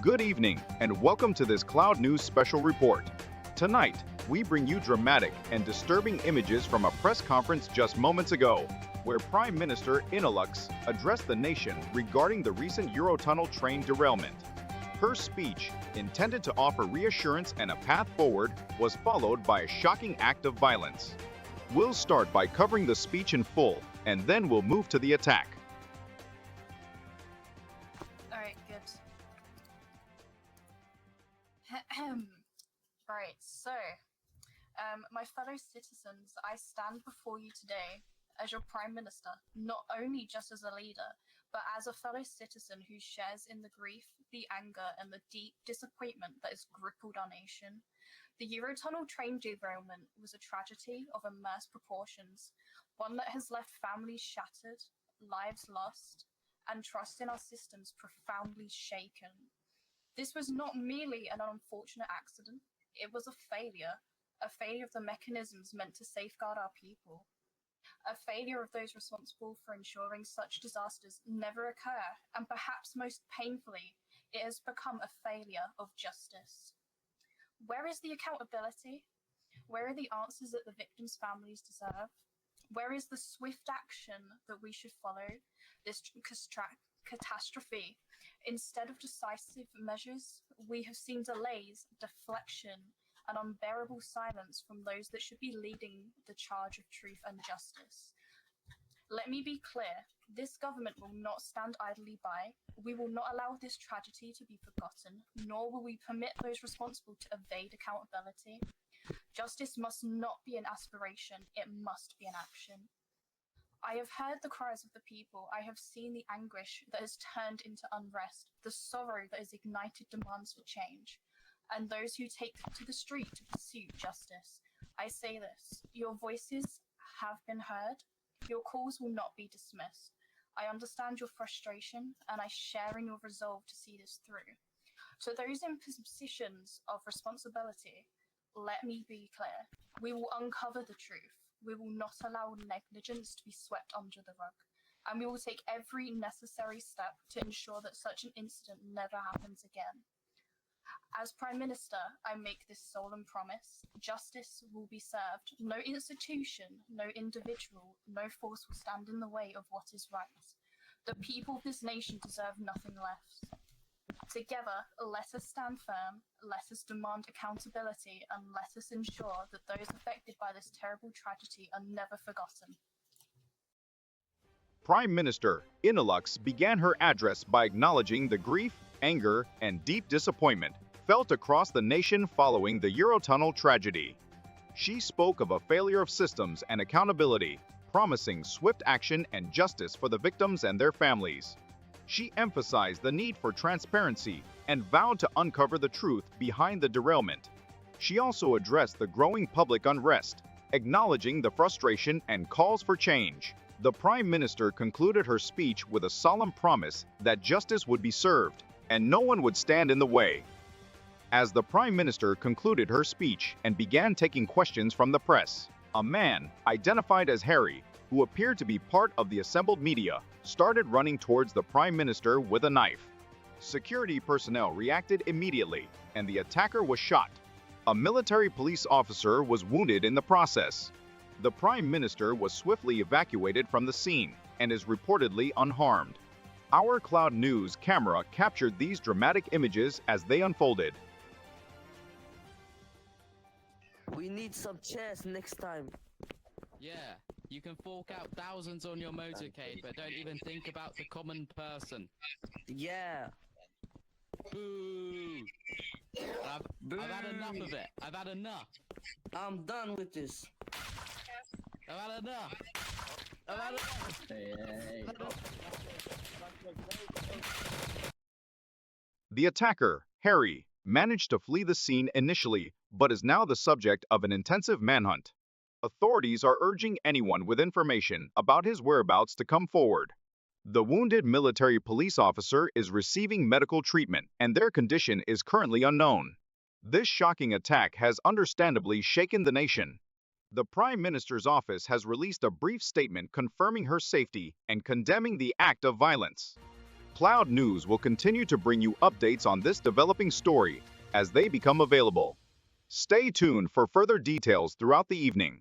Good evening, and welcome to this Cloud News special report. Tonight, we bring you dramatic and disturbing images from a press conference just moments ago, where Prime Minister Inalux addressed the nation regarding the recent EuroTunnel train derailment. Her speech, intended to offer reassurance and a path forward, was followed by a shocking act of violence. We'll start by covering the speech in full, and then we'll move to the attack. Alright, good. Right, so, my fellow citizens, I stand before you today as your Prime Minister, not only just as a leader, but as a fellow citizen who shares in the grief, the anger, and the deep disappointment that has crippled our nation. The EuroTunnel train derailment was a tragedy of immense proportions, one that has left families shattered, lives lost, and trust in our systems profoundly shaken. This was not merely an unfortunate accident, it was a failure of the mechanisms meant to safeguard our people. A failure of those responsible for ensuring such disasters never occur, and perhaps most painfully, it has become a failure of justice. Where is the accountability? Where are the answers that the victims' families deserve? Where is the swift action that we should follow this catastrophe? Instead of decisive measures, we have seen delays, deflection, and unbearable silence from those that should be leading the charge of truth and justice. Let me be clear, this government will not stand idly by. We will not allow this tragedy to be forgotten, nor will we permit those responsible to evade accountability. Justice must not be an aspiration, it must be an action. I have heard the cries of the people, I have seen the anguish that has turned into unrest, the sorrow that has ignited demands for change, and those who take to the street to pursue justice. I say this, your voices have been heard, your calls will not be dismissed. I understand your frustration, and I share in your resolve to see this through. To those in positions of responsibility, let me be clear. We will uncover the truth. We will not allow negligence to be swept under the rug. And we will take every necessary step to ensure that such an incident never happens again. As Prime Minister, I make this solemn promise. Justice will be served. No institution, no individual, no force will stand in the way of what is right. The people of this nation deserve nothing less. Together, let us stand firm, let us demand accountability, and let us ensure that those affected by this terrible tragedy are never forgotten. Prime Minister Inalux began her address by acknowledging the grief, anger, and deep disappointment felt across the nation following the EuroTunnel tragedy. She spoke of a failure of systems and accountability, promising swift action and justice for the victims and their families. She emphasized the need for transparency and vowed to uncover the truth behind the derailment. She also addressed the growing public unrest, acknowledging the frustration and calls for change. The Prime Minister concluded her speech with a solemn promise that justice would be served and no one would stand in the way. As the Prime Minister concluded her speech and began taking questions from the press, a man, identified as Harry, who appeared to be part of the assembled media, started running towards the Prime Minister with a knife. Security personnel reacted immediately, and the attacker was shot. A military police officer was wounded in the process. The Prime Minister was swiftly evacuated from the scene and is reportedly unharmed. Our Cloud News camera captured these dramatic images as they unfolded. We need some chairs next time. Yeah, you can fork out thousands on your motorcade, but don't even think about the common person. Yeah. Boo! I've had enough of it. I've had enough. I'm done with this. I've had enough. I've had enough. The attacker, Harry, managed to flee the scene initially, but is now the subject of an intensive manhunt. Authorities are urging anyone with information about his whereabouts to come forward. The wounded military police officer is receiving medical treatment, and their condition is currently unknown. This shocking attack has understandably shaken the nation. The Prime Minister's office has released a brief statement confirming her safety and condemning the act of violence. Cloud News will continue to bring you updates on this developing story as they become available. Stay tuned for further details throughout the evening.